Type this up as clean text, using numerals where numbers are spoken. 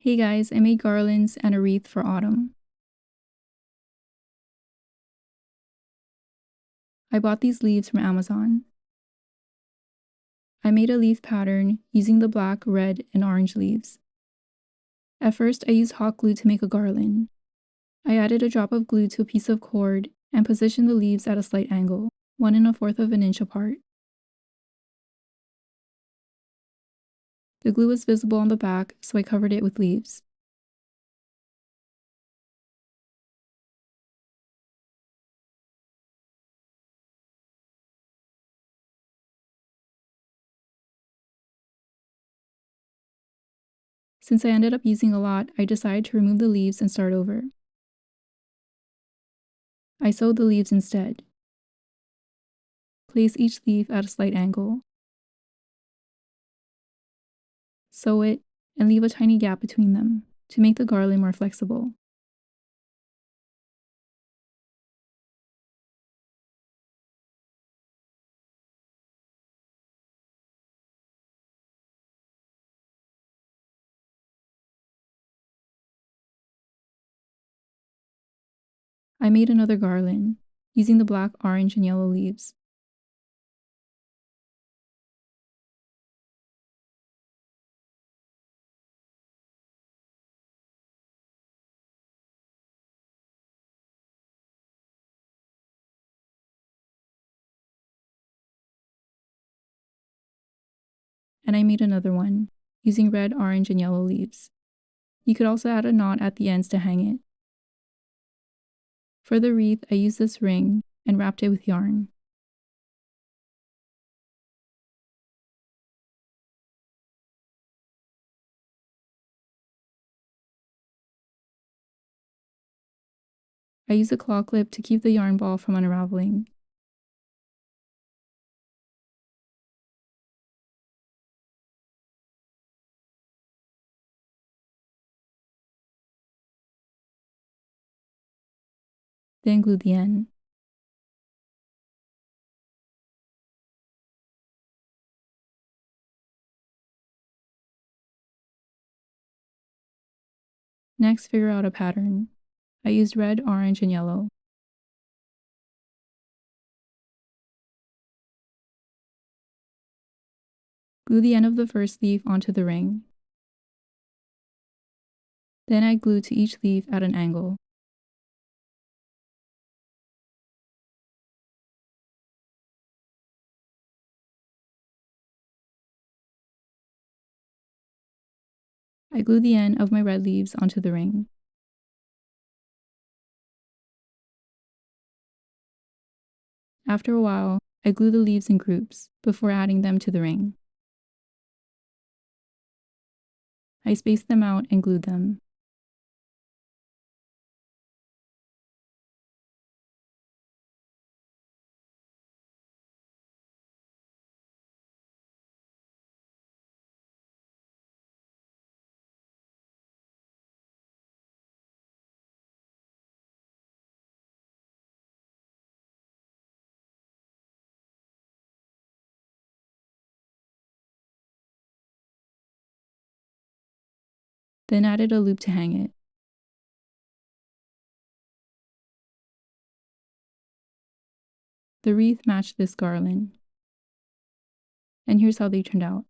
Hey guys, I made garlands and a wreath for autumn. I bought these leaves from Amazon. I made a leaf pattern using the black, red, and orange leaves. At first, I used hot glue to make a garland. I added a drop of glue to a piece of cord and positioned the leaves at a slight angle, 1 1/4 of an inch apart. The glue was visible on the back, so I covered it with leaves. Since I ended up using a lot, I decided to remove the leaves and start over. I sewed the leaves instead. Place each leaf at a slight angle. Sew it, and leave a tiny gap between them to make the garland more flexible. I made another garland, using the black, orange, and yellow leaves. And I made another one, using red, orange, and yellow leaves. You could also add a knot at the ends to hang it. For the wreath, I used this ring and wrapped it with yarn. I used a claw clip to keep the yarn ball from unraveling. Then glued the end. Next, figure out a pattern. I used red, orange, and yellow. Glue the end of the first leaf onto the ring. Then add glue to each leaf at an angle. I glue the end of my red leaves onto the ring. After a while, I glue the leaves in groups before adding them to the ring. I spaced them out and glued them. Then added a loop to hang it. The wreath matched this garland. And here's how they turned out.